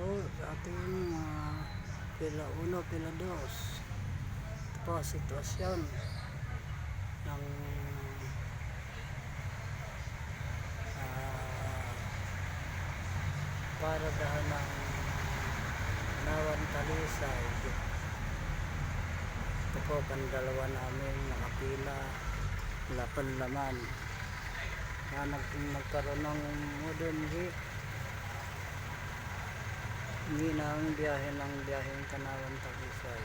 po sa ating pila 1, pila 2. Ito po sitwasyon ng paradahan ng Nawan Talisay. Ito po pandalawa namin nakapila, wala panlaman na nagkaroon ng modern hit. Hindi na ang biyaheng Kanawan Talisay.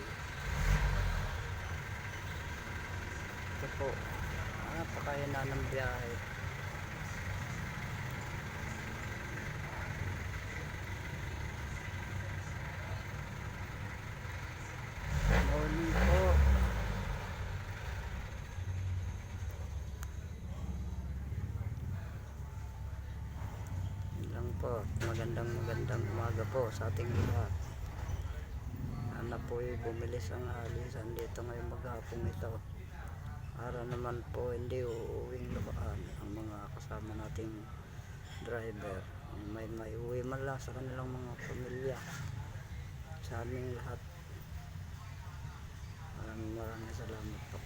Ito po, napakahina ng biyahe. Morning po. Lang po, magandang umaga po sa ating lahat. Sana po bumilis ang alisan dito ngayong maghapong ito. Para naman po hindi uuwing lubaan ang mga kasama nating driver. May uwi man lang sa kanilang mga pamilya. Sa aming lahat. Maraming salamat po.